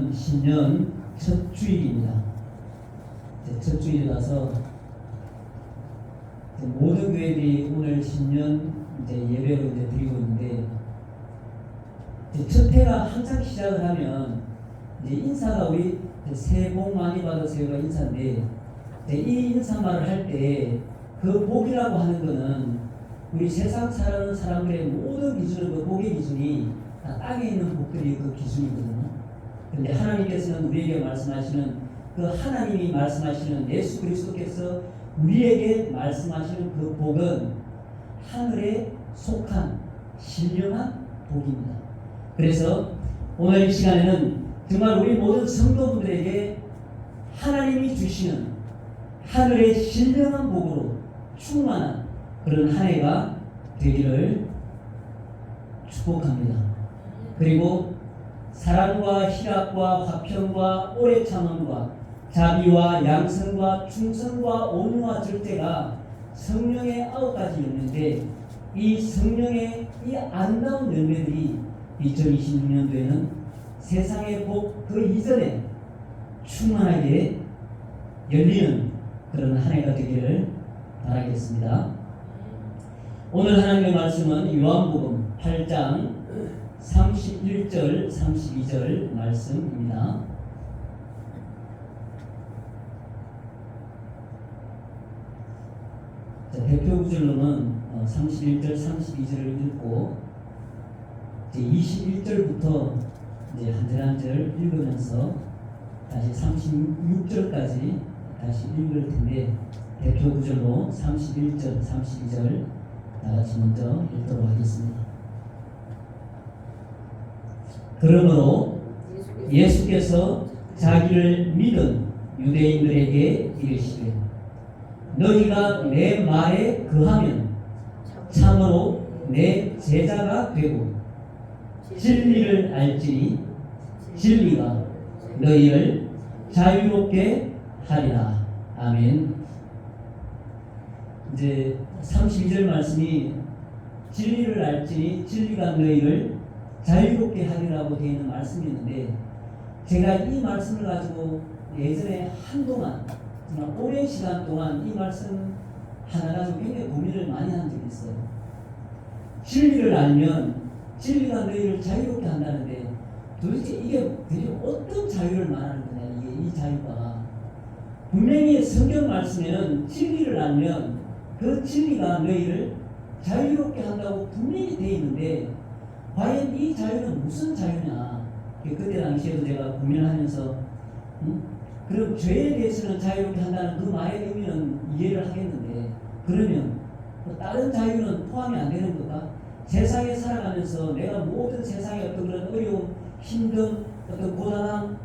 오늘은 신년 첫 주일입니다. 첫 주일이라서 모든 교회들이 오늘 신년 예배로 드리고 있는데, 첫 해가 항상 시작을 하면 인사가 우리 새해 복 많이 받으세요가 인사인데, 이 인사말을 할 때 그 복이라고 하는 거는 우리 세상 살아가는 사람들의 모든 기준은, 그 복의 기준이 다 땅에 있는 복들이 그 기준이거든요. 그런데 하나님께서는 우리에게 말씀하시는, 그 하나님이 말씀하시는, 예수 그리스도께서 우리에게 말씀하시는 그 복은 하늘에 속한 신령한 복입니다. 그래서 오늘 이 시간에는 정말 우리 모든 성도분들에게 하나님이 주시는 하늘의 신령한 복으로 충만한 그런 한 해가 되기를 축복합니다. 그리고 사랑과 희락과 화평과 오래 참음과 자비와 양성과 충성과 온유와 절제가 성령의 9가지 열매인데, 이 성령의 이 아름다운 열매들이 2026년도에는 세상의 복 그 이전에 충만하게 열리는 그런 한 해가 되기를 바라겠습니다. 오늘 하나님의 말씀은 요한복음 8장 31절 32절 말씀입니다. 대표 구절로는 31절 32절을 읽고 21절부터 한 절 한 절 읽으면서 다시 36절까지 다시 읽을 텐데, 대표 구절로 31절 32절 다같이 먼저 읽도록 하겠습니다. 그러므로 예수께서 자기를 믿은 유대인들에게 이르시되, 너희가 내 말에 거하면 참으로 내 제자가 되고 진리를 알지니 진리가 너희를 자유롭게 하리라. 아멘. 이제 32절 말씀이 진리를 알지니 진리가 너희를 자유롭게 하리라고 되어 있는 말씀이 있는데, 제가 이 말씀을 가지고 예전에 한동안, 정말 오랜 시간 동안 이 말씀 하나 가지고 굉장히 고민을 많이 한 적이 있어요. 진리를 알면 진리가 너희를 자유롭게 한다는데, 도대체 이게 어떤 자유를 말하는 거냐, 이게 이 자유가. 분명히 성경 말씀에는 진리를 알면 그 진리가 너희를 자유롭게 한다고 분명히 되어 있는데, 과연 이 자유는 무슨 자유냐. 그때 당시에도 제가 고민하면서 그럼 죄에 대해서는 자유롭게 한다는 그 말의 의미는 이해를 하겠는데, 그러면 다른 자유는 포함이 안 되는 건가? 세상에 살아가면서 내가 모든 세상의 어떤 그런 어려움, 힘듦, 어떤 고단함,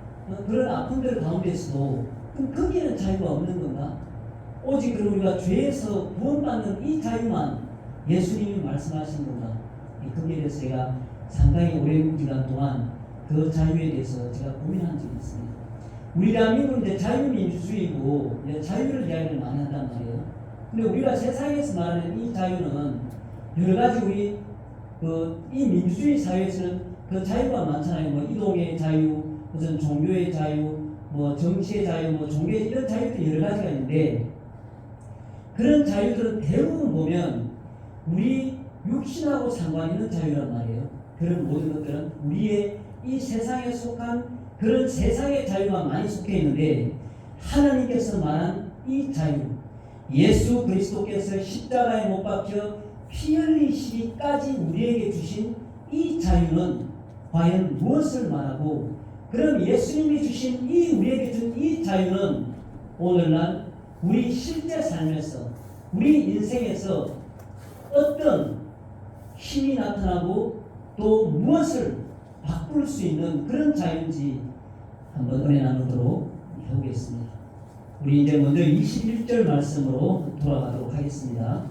그런 아픔들 가운데서도 그럼 거기에는 자유가 없는 건가? 오직 그럼 우리가 죄에서 구원받는 이 자유만 예수님이 말씀하신 건가? 거기에 대해서 제가 상당히 오랜 기간 동안 그 자유에 대해서 제가 고민한 적이 있습니다. 우리 대한민국은 이제 자유민주주의고 자유를 이야기를 많이 한단 말이에요. 근데 우리가 세상에서 말하는 이 자유는 여러 가지 우리 이 민주주의 사회에서는 그 자유가 많잖아요. 뭐 이동의 자유, 무슨 종교의 자유, 뭐 정치의 자유, 뭐 종교 이런 자유들이 여러 가지가 있는데, 그런 자유들은 대부분 보면 우리 육신하고 상관 있는 자유란 말이에요. 그런 모든 것들은 우리의 이 세상에 속한 그런 세상의 자유가 많이 속해 있는데, 하나님께서 말한 이 자유, 예수 그리스도께서 십자가에 못 박혀 피 흘리시기까지 우리에게 주신 이 자유는 과연 무엇을 말하고, 그럼 예수님이 주신 우리에게 준 이 자유는 오늘날 우리 실제 삶에서, 우리 인생에서 어떤 힘이 나타나고 또 무엇을 바꿀 수 있는 그런 자유인지 한번 은혜 나누도록 해보겠습니다. 우리 이제 먼저 21절 말씀으로 돌아가도록 하겠습니다.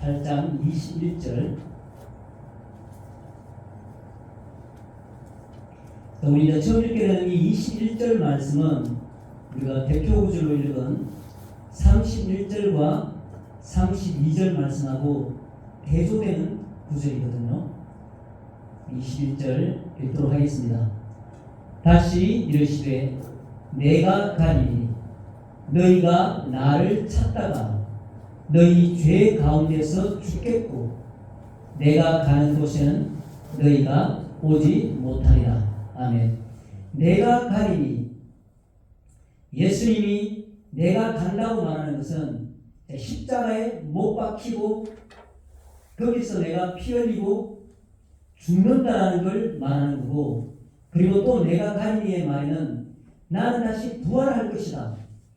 8장 21절. 우리 이제 처음 읽게 되는 이 21절 말씀은 우리가 대표 구절로 읽은 31절과 32절 말씀하고 대조되는 구절이거든요. 21절 읽도록 하겠습니다. 다시 이르시되 내가 가리니 너희가 나를 찾다가 너희 죄 가운데서 죽겠고 내가 가는 곳에는 너희가 오지 못하리라. 아멘. 내가 가리니, 예수님이 내가 간다고 말하는 것은 십자가에 못 박히고 거기서 내가 피 흘리고 죽는다라는 걸 말하는 거고, 그리고 또 내가 가리니의 말에는 나는 다시 부활할 것이다,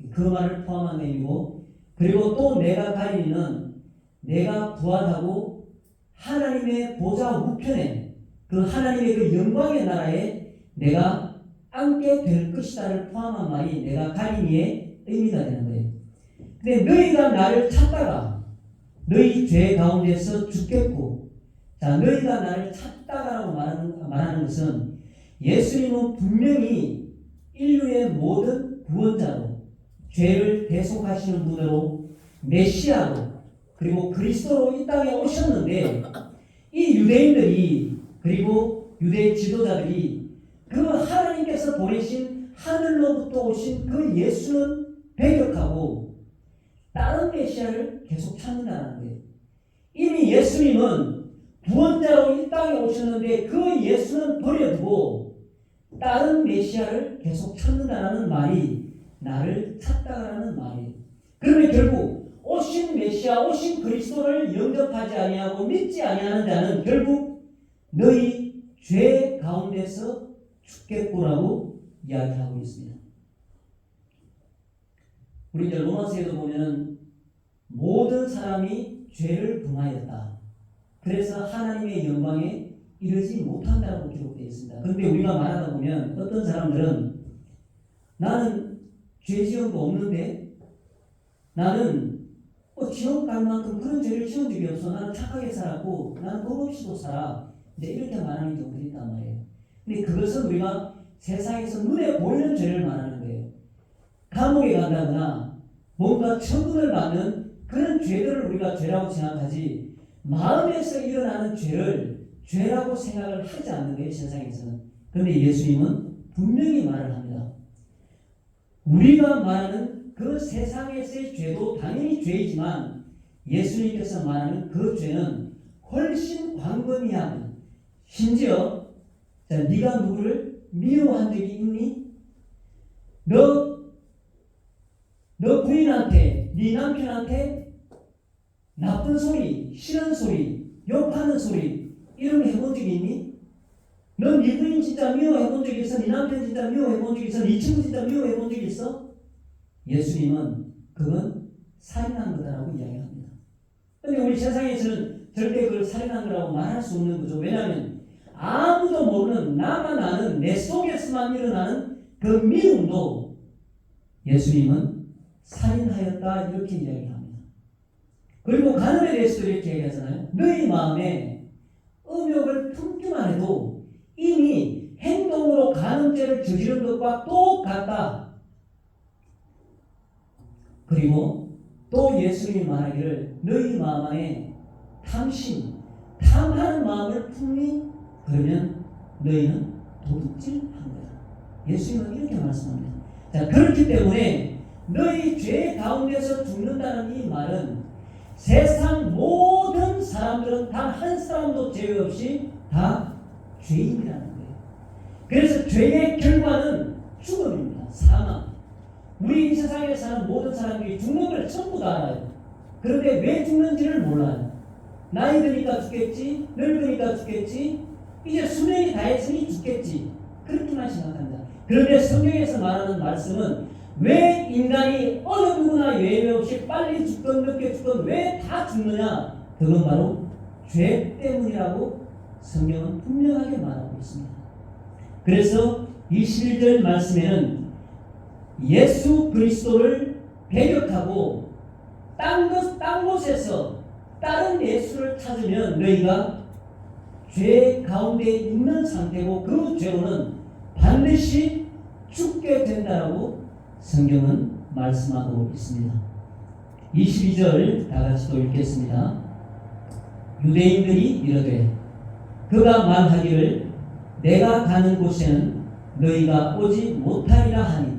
그 말을 포함한 의미고, 그리고 또 내가 가리니는 내가 부활하고 하나님의 보좌 우편에, 그 하나님의 그 영광의 나라에 내가 앉게 될 것이다를 포함한 말이 내가 가리니의 의미가 되는 거예요. 근데 너희가 나를 찾다가 너희 죄 가운데서 죽겠고, 자, 너희가 나를 찾다가라고 말하는 것은 예수님은 분명히 인류의 모든 구원자로, 죄를 대속하시는 분으로, 메시아로, 그리고 그리스도로 이 땅에 오셨는데, 이 유대인들이, 그리고 유대 지도자들이 그 하나님께서 보내신 하늘로부터 오신 그 예수는 배격하고 다른 메시아를 계속 찾는다는 거예요. 이미 예수님은 구원자로 이 땅에 오셨는데 그 예수는 버려두고 다른 메시아를 계속 찾는다는 말이 나를 찾다라는 말이에요. 그러면 결국 오신 메시아, 오신 그리스도를 영접하지 아니하고 믿지 아니하는 자는 결국 너희 죄 가운데서 죽겠구라고 이야기하고 있습니다. 우리 이제 로마서에도 보면은 모든 사람이 죄를 범하였다, 그래서 하나님의 영광에 이르지 못한다고 기록되어 있습니다. 그런데 우리가 말하다 보면 어떤 사람들은 나는 죄 지은 거 없는데, 나는 지옥 갈 만큼 그런 죄를 지은 적이 없어, 나는 착하게 살았고 나는 법 없이도 살아, 이제 이렇게 말하는 경우들이 있단 말이에요. 근데 그것은 우리가 세상에서 눈에 보이는 죄를 말하는 거예요. 감옥에 간다거나 뭔가 처분을 받는 그런 죄들을 우리가 죄라고 생각하지, 마음에서 일어나는 죄를 죄라고 생각을 하지 않는 거예요, 세상에서는. 그런데 예수님은 분명히 말을 합니다. 우리가 말하는 그 세상에서의 죄도 당연히 죄이지만 예수님께서 말하는 그 죄는 훨씬 광범위하면, 심지어 자, 네가 누구를 미워한 적이 있니? 너 부인한테, 네 남편한테 나쁜 소리, 싫은 소리, 욕하는 소리 이런 거 해본 적이 있니? 넌 네 부인 진짜 미워해본 적이 있어? 네 남편 진짜 미워해본 적이 있어? 네 친구 진짜 미워해본 적이 있어? 예수님은 그건 살인한 거다라고 이야기합니다. 그런데 우리 세상에서는 절대 그걸 살인한 거라고 말할 수 없는 거죠. 왜냐하면 아무도 모르는, 나만 아는 내 속에서만 일어나는 그 미움도 예수님은 살인하였다 이렇게 이야기합니다. 그리고 간음에 대해서도 이렇게 얘기하잖아요. 너희 마음에 음욕을 품기만 해도 이미 행동으로 간음죄를 저지른 것과 똑같다. 그리고 또 예수님이 말하기를 너희 마음 안에 탐심, 탐하는 마음을 품니? 그러면 너희는 도둑질한 거야. 예수님은 이렇게 말씀합니다. 자, 그렇기 때문에 너희 죄 가운데서 죽는다는 이 말은 세상 모든 사람들은 단 한 사람도 제외 없이 다 죄인이라는 거예요. 그래서 죄의 결과는 죽음입니다. 사망. 우리 이 세상에 사는 모든 사람들이 죽는 걸 전부 다 알아요. 그런데 왜 죽는지를 몰라요. 나이 드니까 죽겠지, 늙으니까 죽겠지, 이제 수명이 다했으니 죽겠지, 그렇게만 생각한다. 그런데 성경에서 말하는 말씀은 왜 인간이 어느 누구나 예외 없이 빨리 죽든 늦게 죽든 왜 다 죽느냐, 그건 바로 죄 때문이라고 성경은 분명하게 말하고 있습니다. 그래서 21절 말씀에는 예수 그리스도를 배격하고 딴 곳에서 다른 예수를 찾으면 너희가 죄 가운데 있는 상태고 그 죄로는 반드시 죽게 된다라고 성경은 말씀하고 있습니다. 22절 다 같이 또 읽겠습니다. 유대인들이 이르되 그가 말하기를 내가 가는 곳에는 너희가 오지 못하리라 하니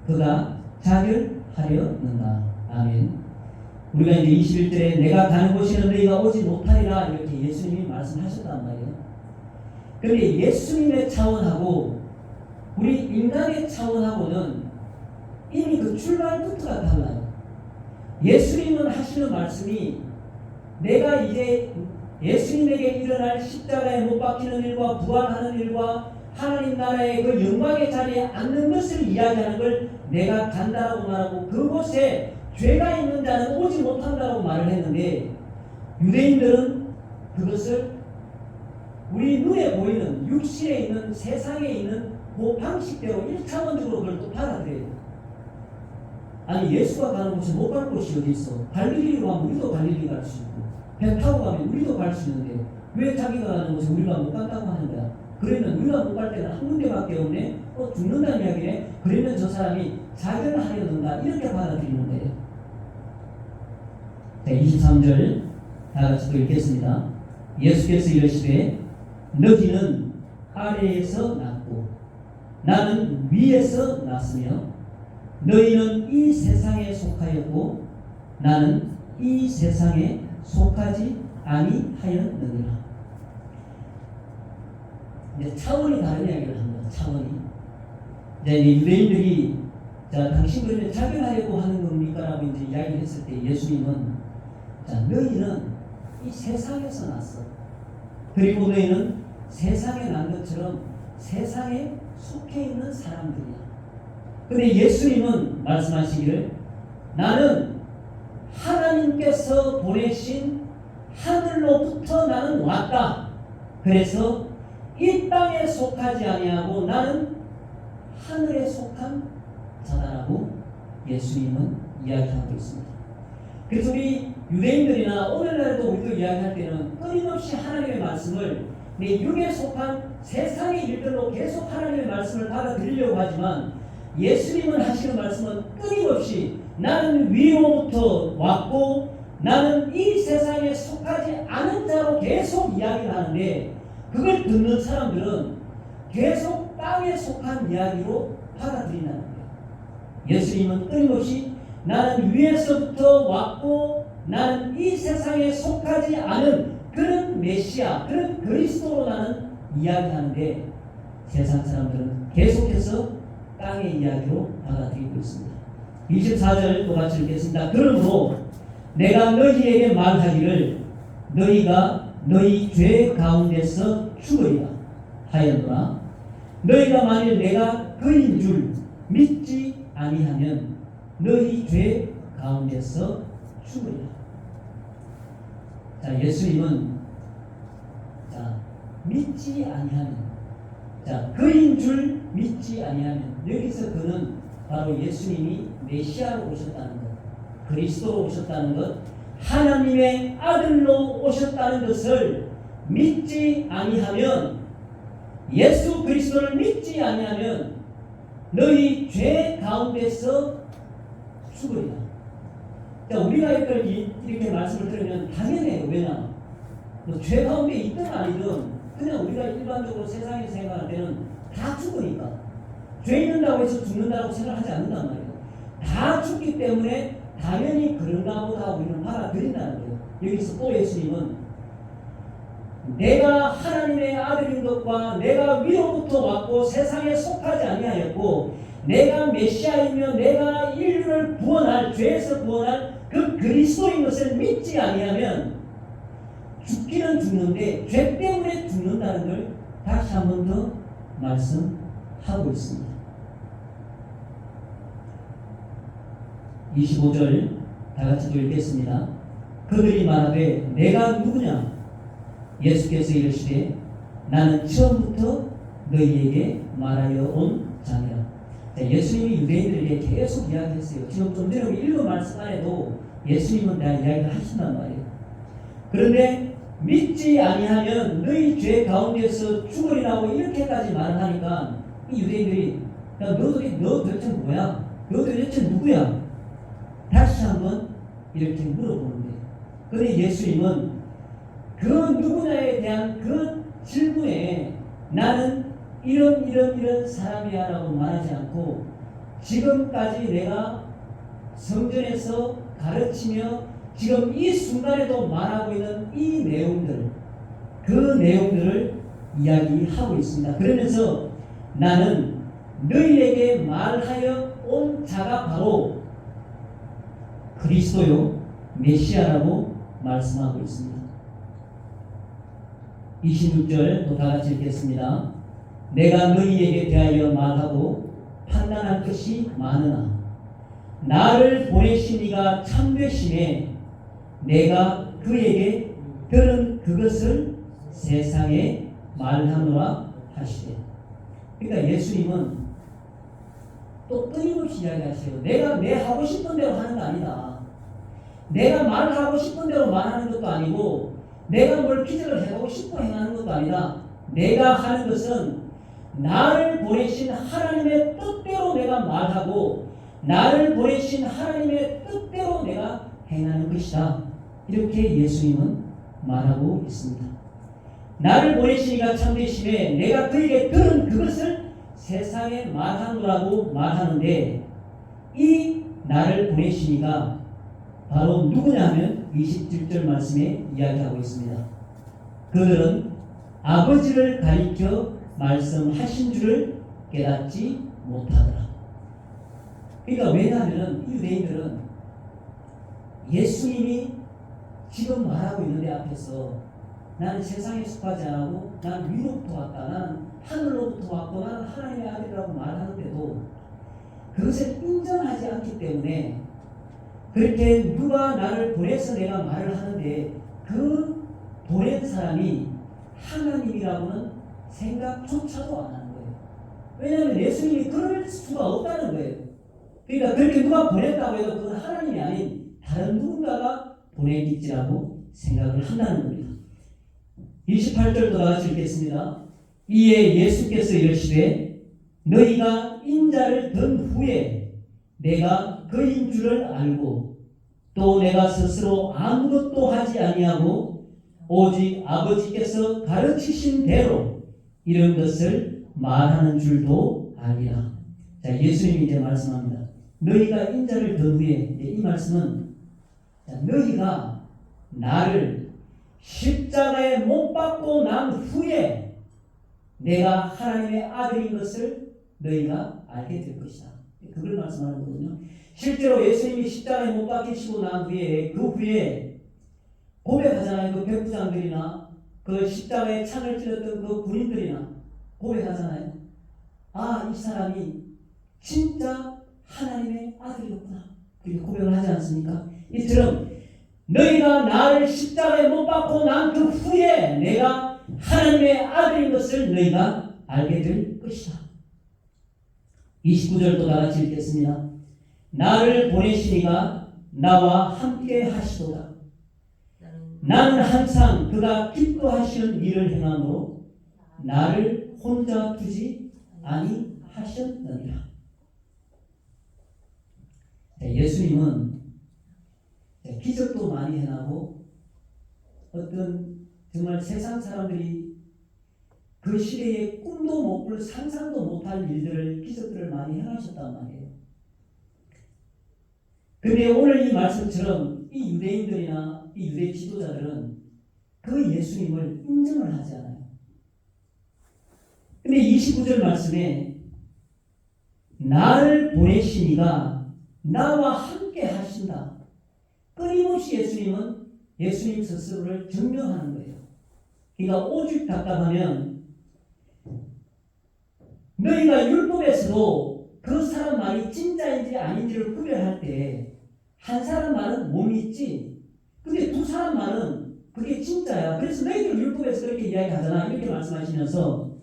그가 자결하려는가. 아멘. 우리가 이제 21절에 내가 가는 곳에는 너희가 오지 못하리라 이렇게 예수님이 말씀하셨단 말이에요. 그런데 예수님의 차원하고 우리 인간의 차원하고는 이미 그 출발부터가 달라요. 예수님은 하시는 말씀이 내가 이제 예수님에게 일어날 십자가에 못 박히는 일과 부활하는 일과 하나님 나라의 그 영광의 자리에 앉는 것을 이야기하는 걸 내가 간다라고 말하고 그곳에 죄가 있는 자는 오지 못한다라고 말을 했는데 유대인들은 그것을 우리 눈에 보이는 육신에 있는 세상에 있는 그 방식대로 1차원적으로 그걸 또 받아들여요. 아니 예수가 가는 곳에 못 갈 곳이 어디 있어? 갈릴리로 가면 우리도 갈릴리 갈 수 있고 배 타고 가면 우리도 갈 수 있는데 왜 자기가 가는 곳에 우리가 못 간다고 하는 거야? 그러면 우리가 못 갈 때는 한 군데밖에 없네? 죽는다는 이야기네? 그러면 저 사람이 자결하려는가? 이렇게 받아들이는 거예요. 자, 23절 다 같이 또 읽겠습니다. 예수께서 이르시되 너희는 아래에서 났고 나는 위에서 났으며 너희는 이 세상에 속하였고 나는 이 세상에 속하지 아니하였느니라. 이제 차원이 다른 이야기를 합니다. 차원이. 이제 유대인들이 자 당신 그러면 자결하려고 하는 겁니까? 라고 이제 이야기를 했을 때 예수님은 자 너희는 이 세상에서 났어. 그리고 너희는 세상에 난 것처럼 세상에 속해 있는 사람들이야. 근데 예수님은 말씀하시기를 나는 하나님께서 보내신 하늘로부터 나는 왔다. 그래서 이 땅에 속하지 아니하고 나는 하늘에 속한 자다라고 예수님은 이야기하고 있습니다. 그래서 우리 유대인들이나 오늘날도 우리도 이야기할 때는 끊임없이 하나님의 말씀을 내 육에 속한 세상의 일들로 계속 하나님의 말씀을 받아들이려고 하지만 예수님은 하시는 말씀은 끊임없이 나는 위로부터 왔고 나는 이 세상에 속하지 않은 자로 계속 이야기를 하는데 그걸 듣는 사람들은 계속 땅에 속한 이야기로 받아들인다는 거예요. 예수님은 끊임없이 나는 위에서부터 왔고 나는 이 세상에 속하지 않은 그런 메시아, 그런 그리스도로 나는 이야기하는데 세상 사람들은 계속해서 땅의 이야기로 받아들이고 있습니다. 24절 똑같이 읽겠습니다. 그러므로 내가 너희에게 말하기를 너희가 너희 죄 가운데서 죽으리라 하였노라. 너희가 만일 내가 그인 줄 믿지 아니하면 너희 죄 가운데서 죽으리라. 자, 예수님은 자 믿지 아니하면 자 그인 줄 믿지 아니하면 여기서 그는 바로 예수님이 메시아로 오셨다는 것, 그리스도로 오셨다는 것, 하나님의 아들로 오셨다는 것을 믿지 아니하면 예수 그리스도를 믿지 아니하면 너희 죄 가운데서 죽으리라. 자, 우리가 이렇게 말씀을 들으면 당연해요. 왜냐? 뭐 죄 가운데 있든 아니든 그냥 우리가 일반적으로 세상에서 생각할 때는 다 죽으니까 죄 있는다고 해서 죽는다고 생각하지 않는단 말이에요. 다 죽기 때문에 당연히 그런가 보다 우리는 받아들인다는 거예요. 여기서 또 예수님은 내가 하나님의 아들인 것과 내가 위로부터 왔고 세상에 속하지 아니하였고 내가 메시아이며 내가 인류를 구원할 죄에서 구원할 그 그리스도인 것을 믿지 아니하면 죽기는 죽는데 죄 때문에 죽는다는 걸 다시 한 번 더 말씀하고 있습니다. 25절 다 같이 또 읽겠습니다. 그들이 말하되 내가 누구냐? 예수께서 이르시되 나는 처음부터 너희에게 말하여 온 자니라. 예수님이 유대인들에게 계속 이야기했어요. 지금 좀 전에 읽은 말씀 안에도 예수님은 다 이야기를 하신단 말이에요. 그런데 믿지 아니하면 너희 죄 가운데서 죽으리라고 이렇게까지 말을 하니까 이 유대인들이 야 너 도대체 뭐야? 너 도대체 누구야? 다시 한번 이렇게 물어보는데 그런데 예수님은 그 누구냐에 대한 그 질문에 나는 이런 사람이야 라고 말하지 않고 지금까지 내가 성전에서 가르치며 지금 이 순간에도 말하고 있는 이 내용들, 그 내용들을 이야기하고 있습니다. 그러면서 나는 너희에게 말하여 온 자가 바로 그리스도요 메시아라고 말씀하고 있습니다. 26절 또 다같이 읽겠습니다. 내가 너희에게 대하여 말하고 판단할 것이 많으나 나를 보내신 이가 참되심에 내가 그에게 들은 그것을 세상에 말하노라 하시되. 그러니까 예수님은 또 끊임없이 이야기하세요. 내가 내 하고 싶은 대로 하는 거 아니다. 내가 말하고 싶은 대로 말하는 것도 아니고 내가 뭘 기적을 해보고 싶어 행하는 것도 아니다. 내가 하는 것은 나를 보내신 하나님의 뜻대로 내가 말하고 나를 보내신 하나님의 뜻대로 내가 행하는 것이다. 이렇게 예수님은 말하고 있습니다. 나를 보내신 이가 참되심에 내가 그에게 들은 그것을 세상에 말하노라고 말하는데 이 나를 보내신 이가 바로 누구냐면 27절 말씀에 이야기하고 있습니다. 그들은 아버지를 가리켜 말씀하신 줄을 깨닫지 못하더라. 그러니까 왜냐하면 유대인들은 예수님이 지금 말하고 있는데 앞에서 나는 세상에 속하지 않고 나는 위로부터 왔다, 나는 하늘로부터 왔고 나는 하나님의 아들이라고 말하는데도 그것을 인정하지 않기 때문에 그렇게 누가 나를 보내서 내가 말을 하는데 그 보낸 사람이 하나님이라고는 생각조차도 안 하는 거예요. 왜냐하면 예수님이 그럴 수가 없다는 거예요. 그러니까 그렇게 누가 보냈다고 해도 그건 하나님이 아닌 다른 누군가가 보내겠지라고 생각을 한다는 겁니다. 28절도 다같이 읽겠습니다. 이에 예수께서 이르시되 너희가 인자를 든 후에 내가 그인 줄을 알고 또 내가 스스로 아무것도 하지 아니하고 오직 아버지께서 가르치신 대로 이런 것을 말하는 줄도 아니라. 자, 예수님이 이제 말씀합니다. 너희가 인자를 든 후에, 이 말씀은 너희가 나를 십자가에 못 박고 난 후에 내가 하나님의 아들인 것을 너희가 알게 될 것이다. 그걸 말씀하는 거거든요. 실제로 예수님이 십자가에 못 박히시고 난 후에 그 후에 고백하잖아요. 그 백부장들이나 그 십자가에 창을 찔렀던 그 군인들이나 고백하잖아요. 아, 이 사람이 진짜 하나님의 아들이었구나. 그렇게 고백을 하지 않습니까? 이처럼 너희가 나를 십자가에 못 박고 난 그 후에 내가 하나님의 아들인 것을 너희가 알게 될 것이다. 29절도 다같이 읽겠습니다. 나를 보내신 이가 나와 함께 하시도다. 나는 항상 그가 기뻐하시는 일을 행함으로 나를 혼자 두지 아니하셨느니라. 예수님은 기적도 많이 해나고 어떤 정말 세상 사람들이 그 시대에 꿈도 못 꿀 상상도 못할 일들을 기적들을 많이 행하셨단 말이에요. 근데 오늘 이 말씀처럼 이 유대인들이나 이 유대 지도자들은 그 예수님을 인정을 하지 않아요. 근데 29절 말씀에 나를 보내신 이가 나와 함께 하신다. 끊임없이 예수님 스스로를 증명하는 거예요. 그러니까 오직 답답하면 너희가 율법에서도 그 사람 말이 진짜인지 아닌지를 구별할 때 한 사람 말은 못 믿지. 근데 두 사람 말은 그게 진짜야. 그래서 너희들 율법에서 그렇게 이야기하잖아. 이렇게 말씀하시면서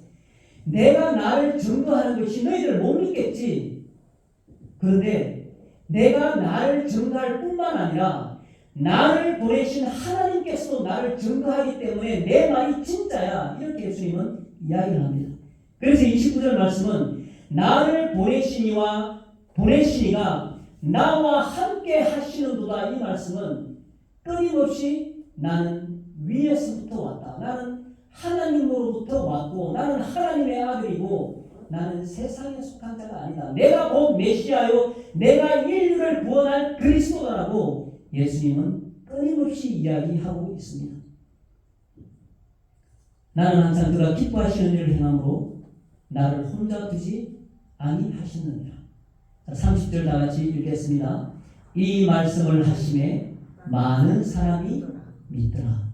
내가 나를 증거하는 것이 너희들 못 믿겠지. 그런데 내가 나를 증거할 뿐만 아니라 나를 보내신 하나님께서도 나를 증거하기 때문에 내 말이 진짜야. 이렇게 예수님은 이야기를 합니다. 그래서 29절 말씀은 나를 보내신 이가 나와 함께 하시는도다. 이 말씀은 끊임없이 나는 위에서부터 왔다. 나는 하나님으로부터 왔고 나는 하나님의 아들이고 나는 세상에 속한 자가 아니다. 내가 곧 메시아요. 내가 인류를 구원할 그리스도다라고 예수님은 끊임없이 이야기하고 있습니다. 나는 항상 그가 기뻐하시는 일을 행함으로 나를 혼자 두지 아니하시느니라. 30절 다 같이 읽겠습니다. 이 말씀을 하심에 많은 사람이 믿더라.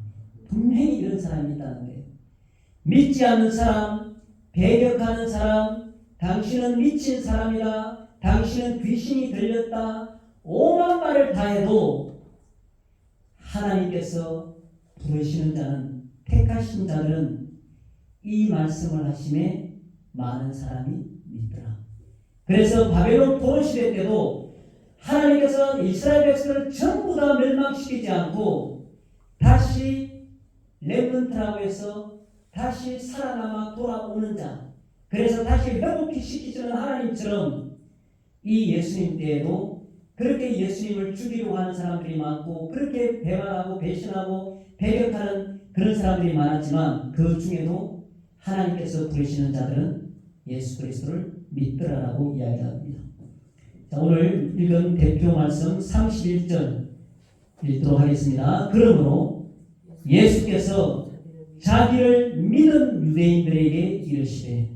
분명히 이런 사람이 있다는 거예요. 믿지 않는 사람, 배격하는 사람, 당신은 미친 사람이다, 당신은 귀신이 들렸다, 오만 말을 다 해도 하나님께서 부르시는 자는, 택하신 자들은 이 말씀을 하심에 많은 사람이 믿더라. 그래서 바벨론 포로 시대 때도 하나님께서 이스라엘 백성을 전부 다 멸망시키지 않고 다시 렘넌트라고 해서 다시 살아남아 돌아오는 자, 그래서 다시 회복시키시는 하나님처럼 이 예수님 때에도 그렇게 예수님을 죽이려고 하는 사람들이 많고 그렇게 배반하고 배신하고 배격하는 그런 사람들이 많았지만 그 중에도 하나님께서 부르시는 자들은 예수 그리스도를 믿더라라고 이야기합니다. 자, 오늘 읽은 대표 말씀 31절 읽도록 하겠습니다. 그러므로 예수께서 자기를 믿은 유대인들에게 이르시되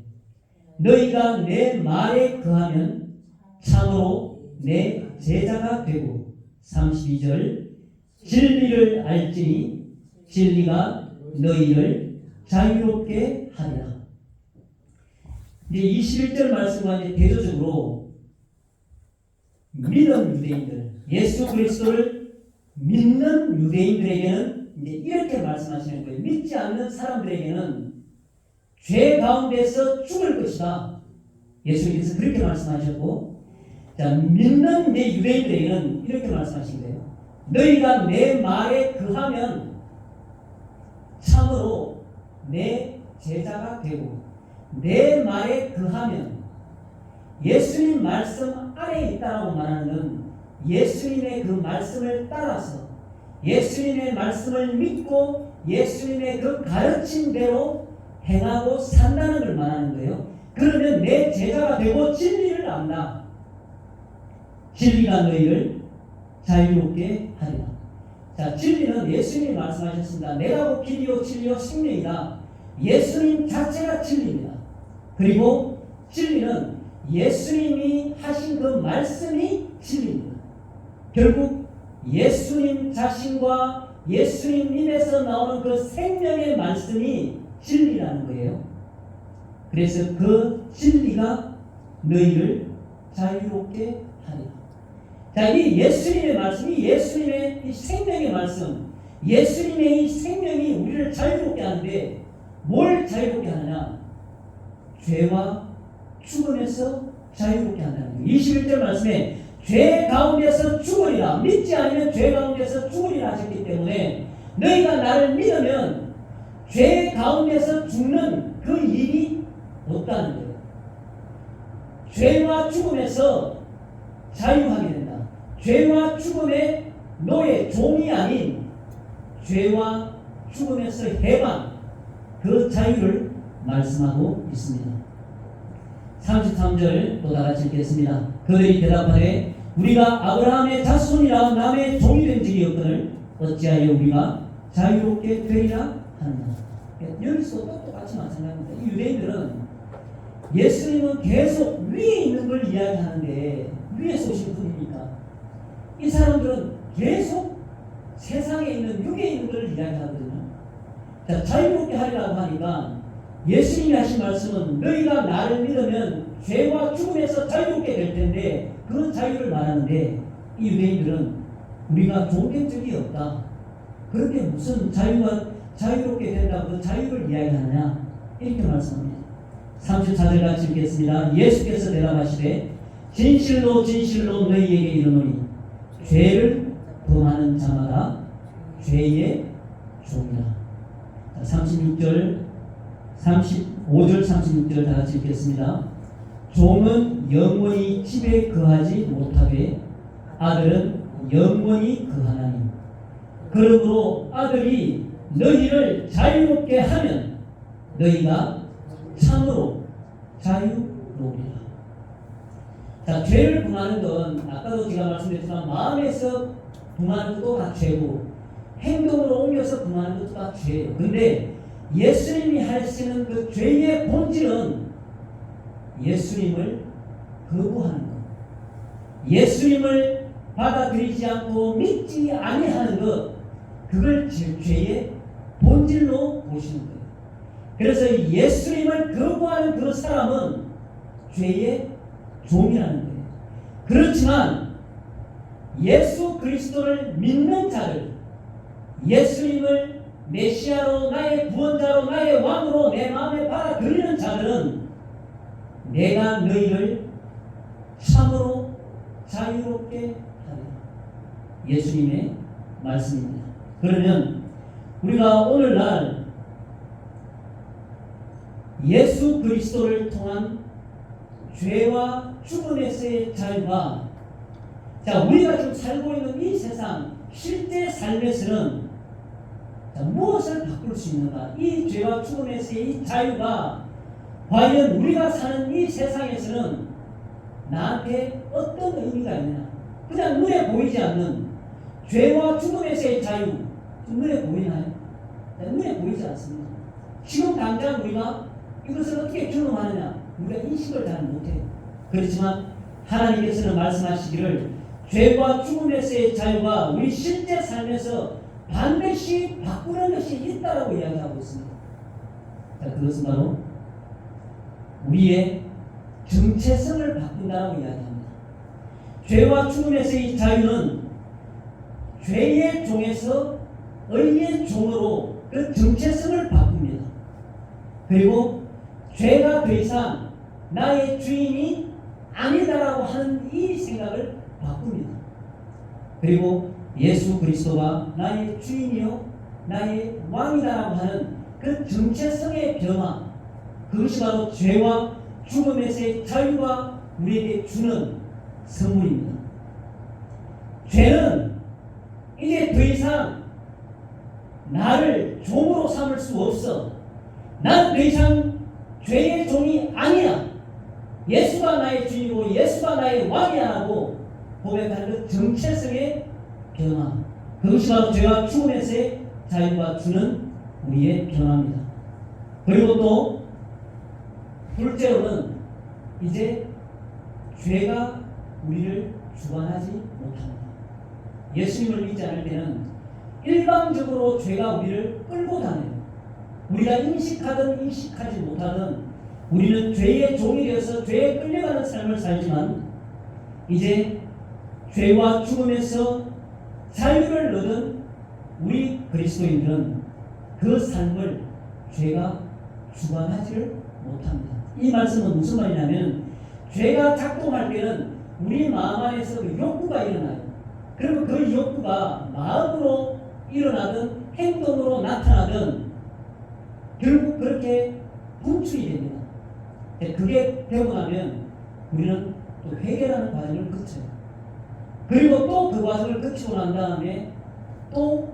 너희가 내 말에 거하면 참으로 내 제자가 되고 32절 진리를 알지니 진리가 너희를 자유롭게 하리라. 이제 21절 말씀과 이제 대조적으로 믿는 유대인들, 예수 그리스도를 믿는 유대인들에게는 이제 이렇게 말씀하시는 거예요. 믿지 않는 사람들에게는 죄 가운데서 죽을 것이다. 예수님께서 그렇게 말씀하셨고, 자, 믿는 내 유대인들에게는 이렇게 말씀하신 거예요. 너희가 내 말에 거하면 참으로 내 제자가 되고, 내 말에 거하면 예수님 말씀 안에 있다라고 말하는 건 예수님의 그 말씀을 따라서 예수님의 말씀을 믿고 예수님의 그 가르침대로 행하고 산다는 걸 말하는 거예요. 그러면 내 제자가 되고 진리를 안다. 진리가 너희를 자유롭게 하리라. 자, 진리는 예수님이 말씀하셨습니다. 내가 곧 길이요 진리요 생명이다. 예수님 자체가 진리입니다. 그리고 진리는 예수님이 하신 그 말씀이 진리입니다. 결국 예수님 자신과 예수님 입에서 나오는 그 생명의 말씀이 진리라는 거예요. 그래서 그 진리가 너희를 자유롭게 하리라. 자, 이 예수님의 말씀이 예수님의 이 생명의 말씀, 예수님의 이 생명이 우리를 자유롭게 하는데 뭘 자유롭게 하느냐? 죄와 죽음에서 자유롭게 한다는 거예요. 21절 말씀에 죄 가운데서 죽으리라. 믿지 않으면 죄 가운데서 죽으리라 하셨기 때문에 너희가 나를 믿으면 죄 가운데서 죽는 그 일이 없다는 거예요. 죄와 죽음에서 자유하게 된다. 죄와 죽음의 노예, 종이 아닌 죄와 죽음에서 해방, 그 자유를 말씀하고 있습니다. 33절 또 다같이 읽겠습니다. 그들이 대답하되 우리가 아브라함의 자손이라 남의 종이 된 적이 없거늘 어찌하여 우리가 자유롭게 되리라 하느냐. 여기서 똑같이 마찬가지입니다. 이 유대인들은 예수님은 계속 위에 있는 걸 이야기하는데 위에서 오신 분입니까? 이 사람들은 계속 세상에 있는 육에 있는 걸 이야기하거든요. 자, 자유롭게 하리라고 하니까 예수님이 하신 말씀은 너희가 나를 믿으면 죄와 죽음에서 자유롭게 될 텐데 그런 자유를 말하는데 이 유대인들은 우리가 종된 적이 없다. 그런데 무슨 자유롭게 된다고 그 자유를 이야기하느냐 이렇게 말씀합니다. 34절 같이 읽겠습니다. 예수께서 대답하시되 진실로 진실로 너희에게 이르노니 죄를 범하는 자마다 죄의 종이라. 35절 36절 다 같이 읽겠습니다. 종은 영원히 집에 거하지 못하되 아들은 영원히 거하나니 그러므로 아들이 너희를 자유롭게 하면 너희가 참으로 자유로우리라. 자, 죄를 범하는 건 아까도 제가 말씀드렸지만 마음에서 범하는 것도 다 죄고 행동으로 옮겨서 범하는 것도 다 죄예요. 근데 예수님이 하시는 그 죄의 본질은 예수님을 거부하는 것, 예수님을 받아들이지 않고 믿지 아니하는 것, 그걸 죄의 본질로 보시는 거예요. 그래서 예수님을 거부하는 그 사람은 죄의 종이라는 거예요. 그렇지만 예수 그리스도를 믿는 자를, 예수님을 메시아로, 나의 구원자로, 나의 왕으로 내 마음에 받아들이는 자들은 내가 너희를 참으로 자유롭게 하리라. 예수님의 말씀입니다. 그러면 우리가 오늘날 예수 그리스도를 통한 죄와 죽음에서의 자유가, 자, 우리가 지금 살고 있는 이 세상 실제 삶에서는 무엇을 바꿀 수 있는가? 이 죄와 죽음에서의 이 자유가 과연 우리가 사는 이 세상에서는 나한테 어떤 의미가 있느냐? 그냥 눈에 보이지 않는 죄와 죽음에서의 자유, 눈에 보이나요? 눈에 보이지 않습니다. 지금 당장 우리가 이것을 어떻게 경험하느냐? 우리가 인식을 잘 못해요. 그렇지만 하나님께서는 말씀하시기를 죄와 죽음에서의 자유가 우리 실제 삶에서 반드시 바꾸는 것이 있다라고 이야기하고 있습니다. 자, 그것은 바로 우리의 정체성을 바꾼다라고 이야기합니다. 죄와 죽음에서의 자유는 죄의 종에서 의의 종으로 그 정체성을 바꿉니다. 그리고 죄가 더 이상 나의 주인이 아니다라고 하는 이 생각을 바꿉니다. 그리고 예수 그리스도가 나의 주인이요 나의 왕이다라고 하는 그 정체성의 변화, 그것이 바로 죄와 죽음에서의 자유가 우리에게 주는 선물입니다. 죄는 이제 더 이상 나를 종으로 삼을 수 없어. 나는 더 이상 죄의 종이 아니야. 예수가 나의 주인이고 예수가 나의 왕이야 하고 고백하는 그 정체성의 변화, 그것이 바로 죄와 죽음에서의 자유가 주는 우리의 변화입니다. 그리고 또 둘째로는 이제 죄가 우리를 주관하지 못합니다. 예수님을 믿지 않을 때는 일방적으로 죄가 우리를 끌고 다녀요. 우리가 인식하든 인식하지 못하든 우리는 죄의 종이 되어서 죄에 끌려가는 삶을 살지만 이제 죄와 죽음에서 자유를 얻은 우리 그리스도인들은 그 삶을 죄가 주관하지를 못합니다. 이 말씀은 무슨 말이냐면 죄가 작동할 때는 우리 마음 안에서 그 욕구가 일어나요. 그리고 그 욕구가 마음으로 일어나든 행동으로 나타나든 결국 그렇게 분출이 됩니다. 그게 되고 나면 우리는 또 회개라는 과정을 거쳐요. 그리고 또 그 과정을 거치고 난 다음에 또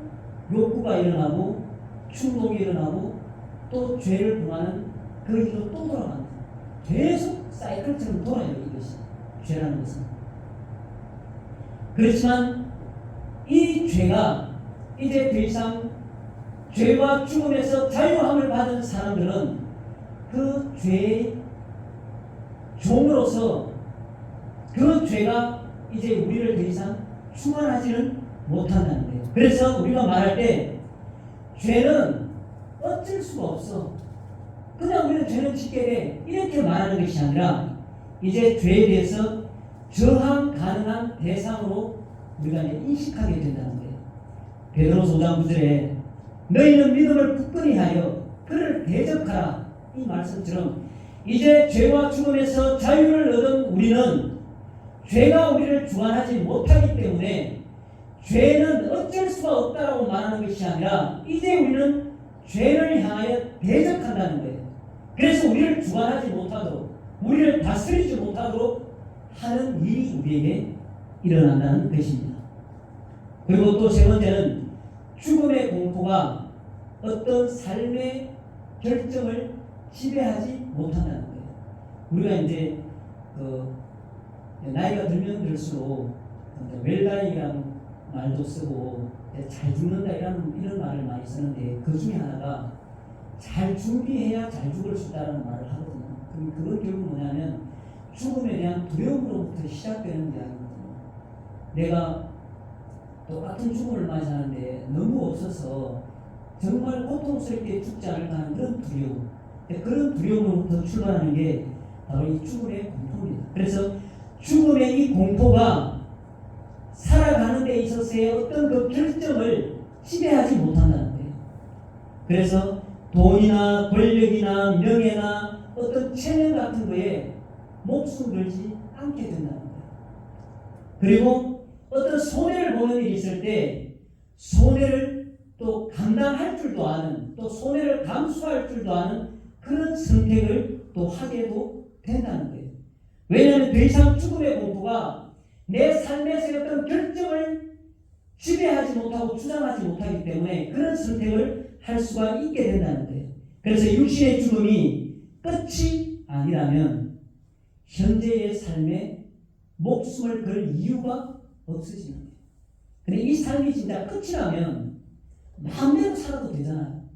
욕구가 일어나고 충동이 일어나고 또 죄를 범하는 그 일로 또 돌아갑니다. 계속 사이클처럼 돌아요. 이것이 죄라는 것은. 그렇지만 이 죄가 이제 더 이상 죄와 죽음에서 자유함을 받은 사람들은 그 죄의 종으로서 그 죄가 이제 우리를 더 이상 충만하지는 못한다는 거예요. 그래서 우리가 말할 때 죄는 어쩔 수가 없어. 그냥 우리는 죄는 짓게 돼. 이렇게 말하는 것이 아니라 이제 죄에 대해서 저항 가능한 대상으로 우리가 인식하게 된다는 거예요. 베드로서 5장 9절에 너희는 믿음을 굳건히 하여 그를 대적하라. 이 말씀처럼 이제 죄와 죽음에서 자유를 얻은 우리는 죄가 우리를 주관하지 못하기 때문에 죄는 어쩔 수가 없다라고 말하는 것이 아니라 이제 우리는 죄를 향하여 대적한다는 거예요. 그래서 우리를 주관하지 못하도록, 우리를 다스리지 못하도록 하는 일이 우리에게 일어난다는 것입니다. 그리고 또 세 번째는 죽음의 공포가 어떤 삶의 결정을 지배하지 못한다는 거예요. 우리가 이제 나이가 들면 들수록 웰다이라는 말도 쓰고 잘 죽는다 이런 말을 많이 쓰는데 그 중에 하나가 잘 준비해야 잘 죽을 수 있다는 말을 하거든요. 그건 결국 뭐냐면 죽음에 대한 두려움으로부터 시작되는 이야기거든요. 내가 똑같은 죽음을 맞이하는데 너무 없어서 정말 고통스럽게 죽지 않을까 하는 그런 두려움. 그런 두려움으로부터 출발하는 게 바로 이 죽음의 공포입니다. 그래서 죽음의 이 공포가 살아가는 데 있어서의 어떤 그 결정을 지배하지 못한다는 거예요. 그래서 돈이나 권력이나 명예나 어떤 체면 같은 거에 목숨 걸지 않게 된다는 거예요. 그리고 어떤 손해를 보는 일이 있을 때 손해를 또 감당할 줄도 아는, 또 손해를 감수할 줄도 아는 그런 선택을 또 하게도 된다는 거예요. 왜냐하면 더 이상 죽음의 공포가 내 삶에서 어떤 결정을 지배하지 못하고 주장하지 못하기 때문에 그런 선택을 할 수가 있게 된다는 거예요. 그래서 육신의 죽음이 끝이 아니라면 현재의 삶에 목숨을 걸 이유가 없어지는 거예요. 근데 이 삶이 진짜 끝이라면 마음대로 살아도 되잖아요.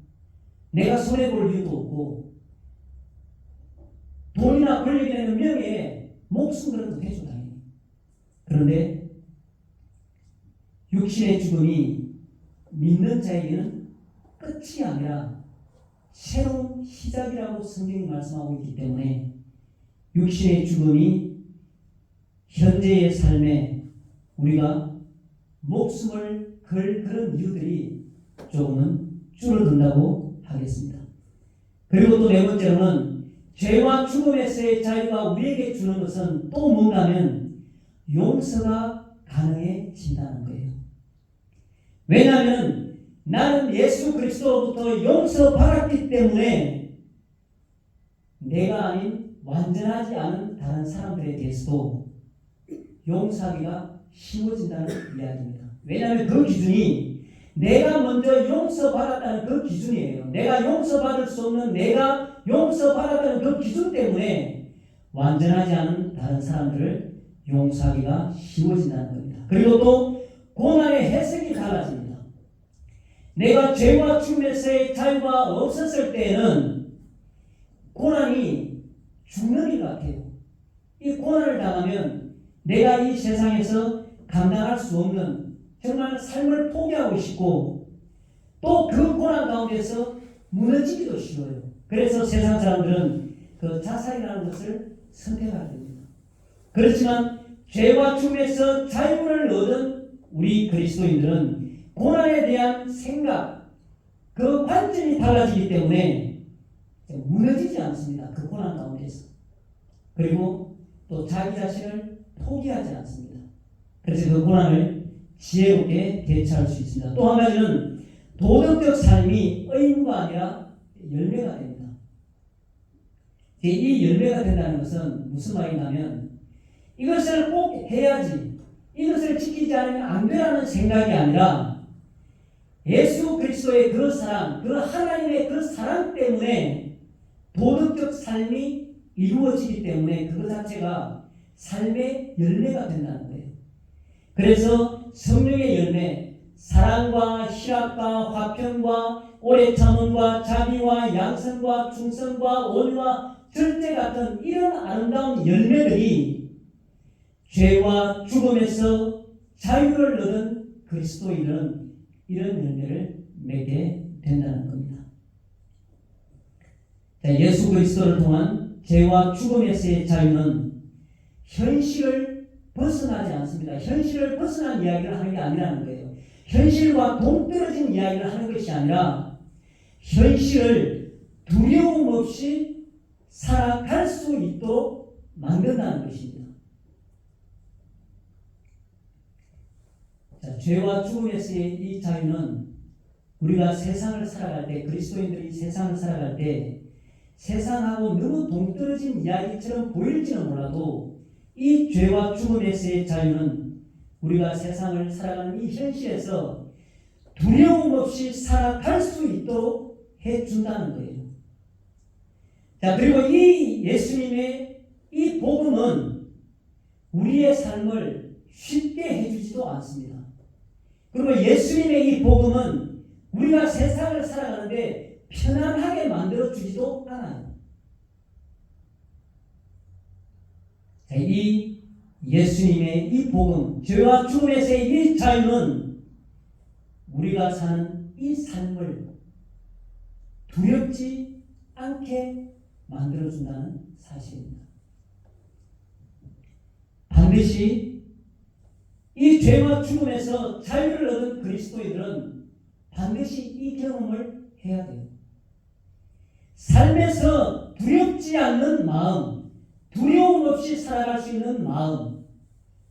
내가 손해볼 이유도 없고 돈이나 권력이나 명예에 목숨 걸어도 되죠, 당연히. 그런데 육신의 죽음이 믿는 자에게는 끝이 아니라 새로운 시작이라고 성경이 말씀하고 있기 때문에 육신의 죽음이 현재의 삶에 우리가 목숨을 걸 그런 이유들이 조금은 줄어든다고 하겠습니다. 그리고 또 네 번째로는 죄와 죽음에서의 자유가 우리에게 주는 것은 또 뭔가면 용서가 가능해진다는 거예요. 왜냐하면 나는 예수 그리스도로부터 용서받았기 때문에 내가 아닌 완전하지 않은 다른 사람들에 대해서도 용서하기가 쉬워진다는 이야기입니다. 왜냐하면 그 기준이 내가 먼저 용서받았다는 그 기준이에요. 내가 용서받을 수 없는 내가 용서받았다는 그 기준 때문에 완전하지 않은 다른 사람들을 용서하기가 쉬워진다는 겁니다. 그리고 또 고난의 해석이 달라집니다. 내가 죄와 죽음에서의 자유가 없었을 때에는 고난이 죽는 일 같아요. 이 고난을 당하면 내가 이 세상에서 감당할 수 없는 정말 삶을 포기하고 싶고 또 그 고난 가운데서 무너지기도 쉬워요. 그래서 세상 사람들은 그 자살이라는 것을 선택하게 됩니다. 그렇지만 죄와 죽음에서 자유를 얻은 우리 그리스도인들은 고난에 대한 생각, 그 관점이 달라지기 때문에 무너지지 않습니다. 그 고난 가운데서. 그리고 또 자기 자신을 포기하지 않습니다. 그래서 그 고난을 지혜롭게 대처할 수 있습니다. 또 한 가지는 도덕적 삶이 의무가 아니라 열매가 됩니다. 이 열매가 된다는 것은 무슨 말이냐면 이것을 꼭 해야지, 이것을 지키지 않으면 안 되라는 생각이 아니라 예수 그리스도의 그 사랑, 그 하나님의 그 사랑 때문에 도덕적 삶이 이루어지기 때문에 그것 자체가 삶의 열매가 된다는 거예요. 그래서 성령의 열매, 사랑과 희락과 화평과 오래 참음과 자비와 양선과 충성과 온유와 절제 같은 이런 아름다운 열매들이 죄와 죽음에서 자유를 얻은 그리스도인은 이런 열매를 맺게 된다는 겁니다. 예수 그리스도를 통한 죄와 죽음에서의 자유는 현실을 벗어나지 않습니다. 현실을 벗어난 이야기를 하는 게 아니라는 거예요. 현실과 동떨어진 이야기를 하는 것이 아니라 현실을 두려움 없이 살아갈 수 있도록 만든다는 것입니다. 자, 죄와 죽음에서의 이 자유는 우리가 세상을 살아갈 때, 그리스도인들이 세상을 살아갈 때 세상하고 너무 동떨어진 이야기처럼 보일지는 몰라도 이 죄와 죽음에서의 자유는 우리가 세상을 살아가는 이 현실에서 두려움 없이 살아갈 수 있도록 해준다는 거예요. 자, 그리고 이 예수님의 이 복음은 우리의 삶을 쉽게 해주지도 않습니다. 그리고 예수님의 이 복음은 우리가 세상을 살아가는데 편안하게 만들어주지도 않아요. 자, 이 예수님의 이 복음, 죄와 죽음에서의 이 자유는 우리가 사는 이 삶을 두렵지 않게 만들어준다는 사실입니다. 반드시 이 죄와 죽음에서 자유를 얻은 그리스도인들은 반드시 이 경험을 해야 돼요. 삶에서 두렵지 않는 마음, 두려움 없이 살아갈 수 있는 마음,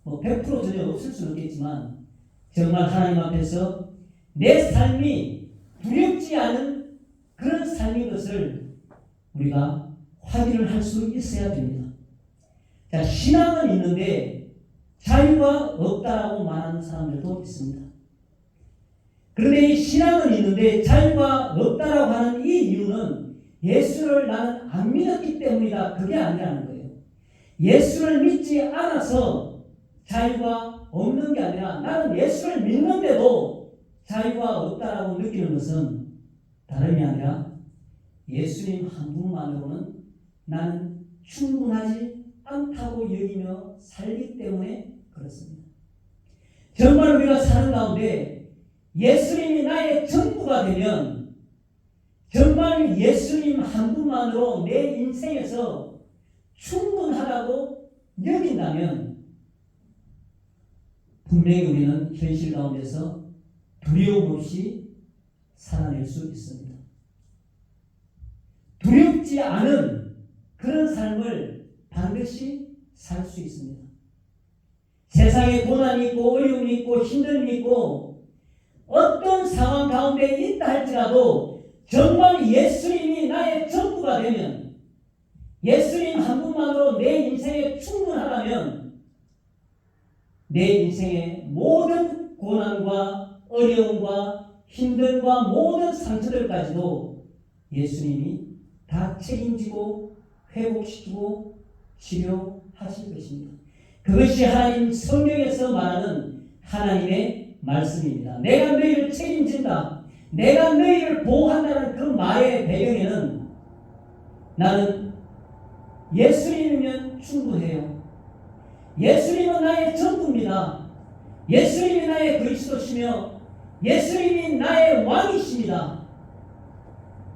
100% 전혀 없을 수는 없겠지만 정말 하나님 앞에서 내 삶이 두렵지 않은 그런 삶인 것을 우리가 확인을 할 수 있어야 됩니다. 자, 신앙은 있는데 자유가 없다라고 말하는 사람들도 있습니다. 그런데 이 신앙은 있는데 자유가 없다라고 하는 이 이유는 예수를 나는 안 믿었기 때문이다, 그게 아니라는 거예요. 예수를 믿지 않아서 자유가 없는 게 아니라 나는 예수를 믿는데도 자유가 없다라고 느끼는 것은 다름이 아니라 예수님 한 분만으로는 나는 충분하지 않다고 여기며 살기 때문에 그렇습니다. 정말 우리가 사는 가운데 예수님이 나의 전부가 되면, 정말 예수님 한 분만으로 내 인생에서 충분하다고 여긴다면 분명히 우리는 현실 가운데서 두려움 없이 살아낼 수 있습니다. 두렵지 않은 그런 삶을 반드시 살 수 있습니다. 세상에 고난이 있고 어려움이 있고 힘듦이 있고 어떤 상황 가운데 있다 할지라도 정말 예수님이 나의 전부가 되면, 예수님 한 분만으로 내 인생에 충분하다면 내 인생의 모든 고난과 어려움과 힘듦과 모든 상처들까지도 예수님이 다 책임지고 회복시키고 치료하실 것입니다. 그것이 하나님 성경에서 말하는 하나님의 말씀입니다. 내가 너희를 책임진다, 내가 너희를 보호한다는 그 말의 배경에는 나는 예수님이면 충분해요. 예수님은 나의 전부입니다. 예수님이 나의 그리스도시며 예수님이 나의 왕이십니다.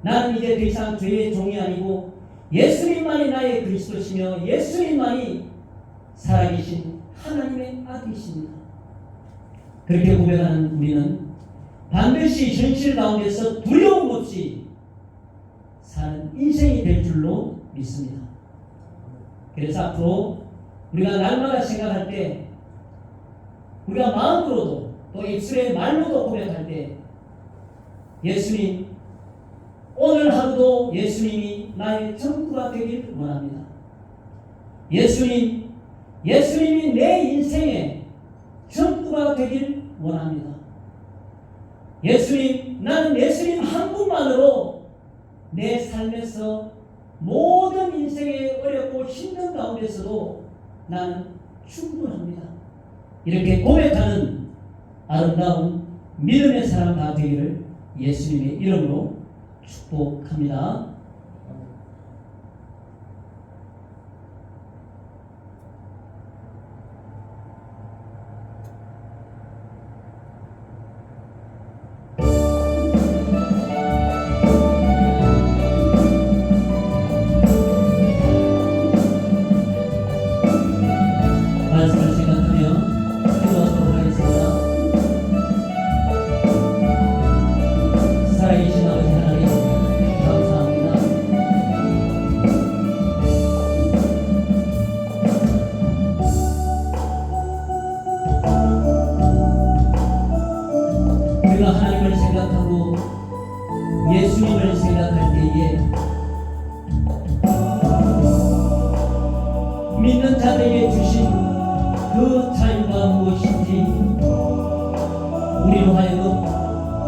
나는 이제 더 이상 죄의 종이 아니고 예수님만이 나의 그리스도시며 예수님만이 살아계신 하나님의 아들이십니다. 그렇게 고백하는 우리는 반드시 현실 가운데서 두려움 없이 사는 인생이 될 줄로 믿습니다. 그래서 앞으로 우리가 날마다 생각할 때, 우리가 마음으로도 또 입술의 말로도 고백할 때 예수님, 오늘 하루도 예수님이 나의 전부가 되길 원합니다. 예수님이 내 인생의 전부가 되길 원합니다. 예수님, 나는 예수님 한 분만으로 내 삶에서 모든 인생의 어렵고 힘든 가운데서도 나는 충분합니다. 이렇게 고백하는 아름다운 믿음의 사람 다 되기를 예수님의 이름으로 축복합니다. 말씀을 생각하며 기도하도록 하겠습니다. 살아계신 아버지 하나님, 감사합니다. 우리가 하나님을 생각하고 예수님을 생각할 때에 믿는 자들에게 주신 그 자유가 무엇인지 우리로 하여금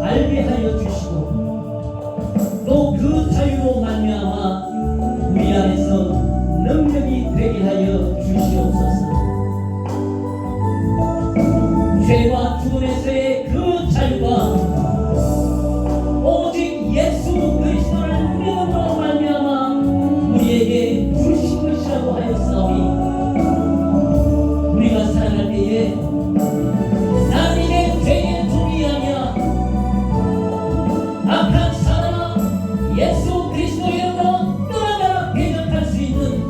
알게 하여 주시고, 또 그 자유로 말미암아 우리 중에서의 그 자유가 오직 예수 그리스도를 믿음으로 말미암아 우리에게 주신 것이라고 하였사오니 우리가 살아갈 때에 나는 이제 죄의 종이 아니야 악한 사단아 예수 그리스도 이름으로 떠나가라 대적할 수 있는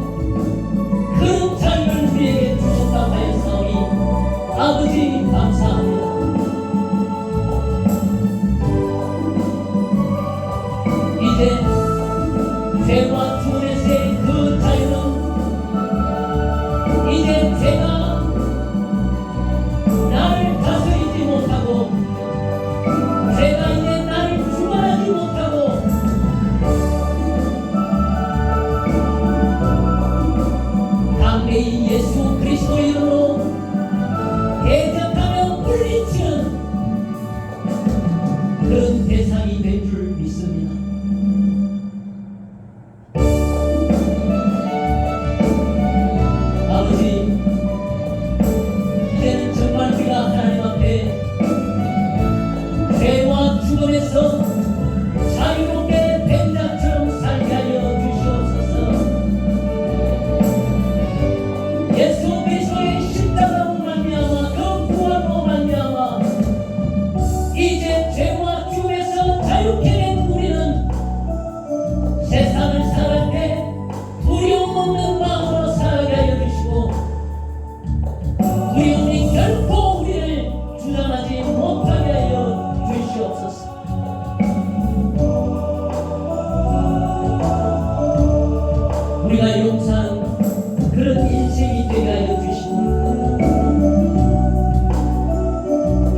그런 자유를 우리에게 주셨다고 하였사오니 아버지 감사합니다. 이제 죄와 죽음에서의 그 자유는 이제 죄가 나를 다스리지 못하고 죄가 이제 나를 주관하지 못하고 담대히 예수 그리스도 이름으로 대적하며 물리치는 그런 대상이 된 줄 믿습니다. 아버지, 이제는 정말 우리가 하나님 앞에 죄와 죽음에서 자유롭게 된 자처럼 살게 하여 주시옵소서. 예수 그리스도의 십자가로 말미암아 그 부활로 말미암아 이제 죄와 죽음에서 자유케 된 우리는 세상을 살아갈 때 두려움 없는 마음으로 살아가게 하여 주시고 두려움이 결코 우리를 주장하지 못하게 하여 주시옵소서. 우리가 용서하는 그런 인생이 되게 하여 주시고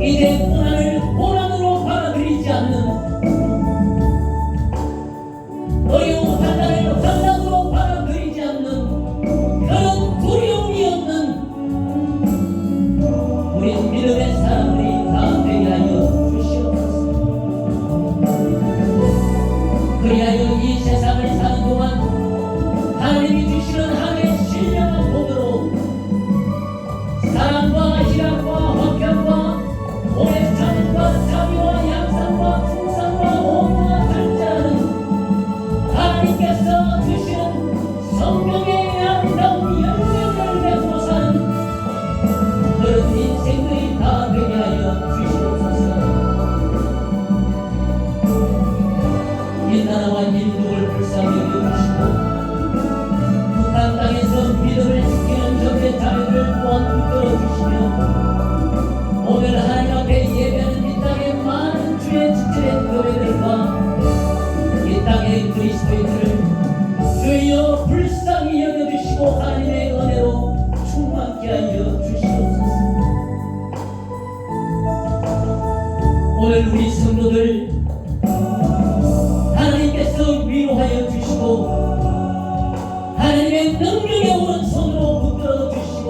이제 고난을 고난으로 받아들이지 않는 어려운 환난을 환난으로 받아들이지 않는 그런 두려움이 없는 우리 믿음의 사람들이 다 되게 하여 주시옵소서. 그리하여 이 세상을 사는 동안 하나님이 주시는 하늘의 신령한 복으로 사랑과 희락과 화평과 오래 참음과 자비와 양상과 풍성과 온유와 절제하는 하나님께서 주시는 성령의 아름다운 열매를 맺고 사는 그런 인생들이 다 되게 하여 주시옵소서. 이 나라와 인도를 불쌍히 여겨주시고 북한 땅에서 믿음을 지키는 적의 자녀들을 또한 붙들어 주시며 오늘 하나님 앞에 예배하는 이 땅의 많은 주의 지체된 교회들과 이 땅의 그리스도인들을 주여 불쌍히 여겨주시고 하나님의 은혜로 충만케 하여 주시옵소서. 오늘 우리 성도들 하나님께서 위로하여 주시고 하나님의 능력의 오른손으로 붙들어 주시고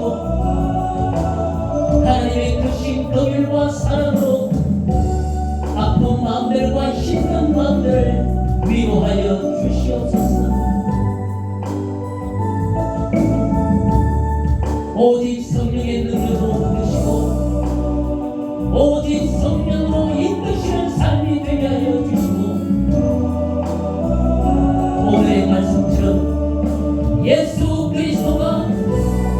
하나님의 크신 긍휼과 사랑으로 아픈 마음들과 힘든 마음들을 위로하여 주시옵소서. 오직 성령의 능력으로 붙드시고 오직 성령으로 이끄시는 삶이 되게 하여 주시고 오늘의 말씀처럼 예수 그리스도가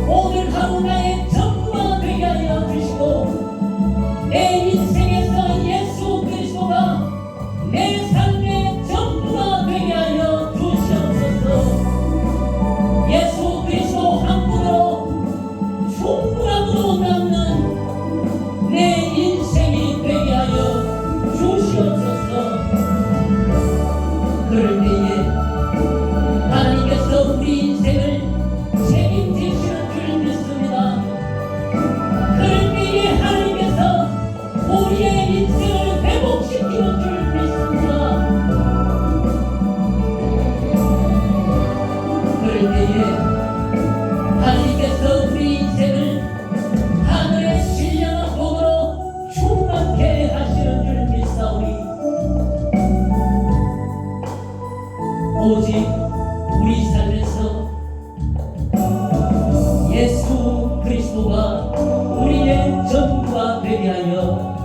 오늘 하루 나의 전부가 되게 하여 주시고 내 인생에서 예수 그리스도가 내 삶의 전부가 되게 하여 주시옵소서. 예수 그리스도 한 분으로 충분함으로 남는 내 인생이 되게 하여 주시옵소서. 그럴 때에 하나님께서 우리 인생을 책임지시는 줄 믿습니다. 그럴 때에 하나님께서 우리의 인생을 회복시키는 줄 믿습니다. 그럴 때에 하나님께서 우리 인생을 하늘의 신령한 복으로 충만케 하시는 줄 믿사오니 오직 우리 삶에서 예수 그리스도가 우리의 전부가 되게 하여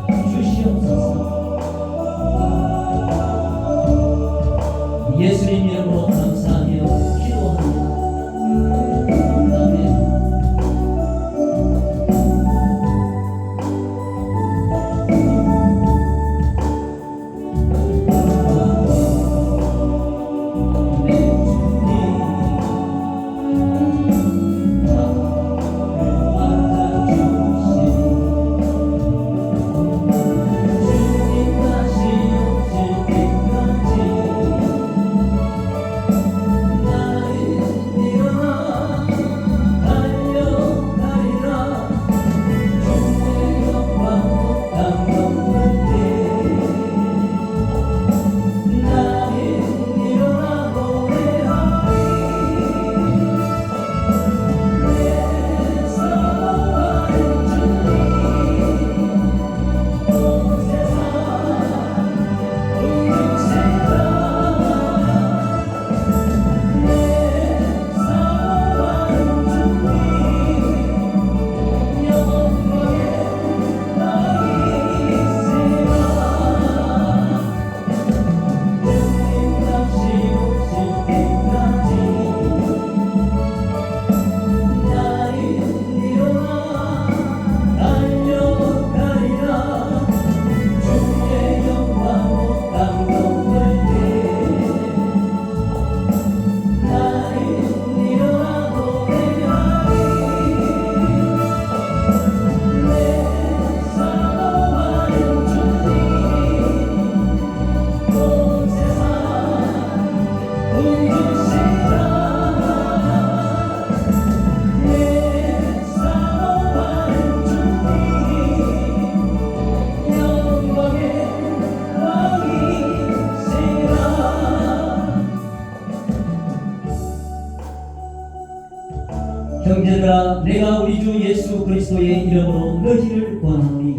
자녀들아, 내가 우리 주 예수 그리스도의 이름으로 너희를 권하노니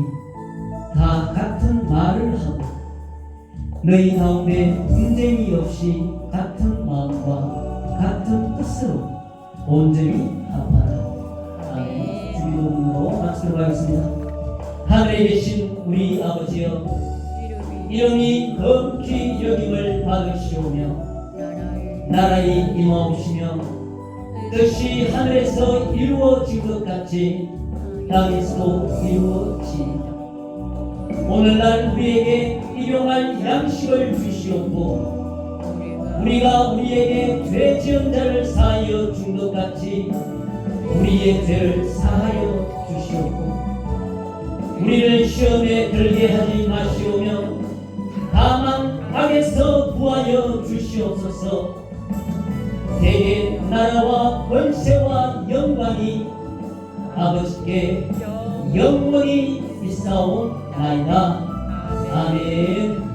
다 같은 말을 하고 너희 가운데 분쟁이 없이 같은 마음과 같은 뜻으로 온전히 합하라. 아멘. 주기도문으로 박수 들어가겠습니다. 하늘에 계신 우리 아버지여, 이름이 거룩히 여김을 받으시오며 나라의 임하옵시며 뜻이 하늘에서 이루어진 것 같이 땅에서도 이루어지리라. 오늘날 우리에게 일용할 양식을 주시옵고 우리가 우리에게 죄 지은 자를 사하여 준 것 같이 우리의 죄를 사하여 주시옵고 우리를 시험에 들게 하지 마시오며 다만 악에서 구하여 주시옵소서. 대개 나라와 권세와 영광이 아버지께 영원히 있사옵나이다. 아멘.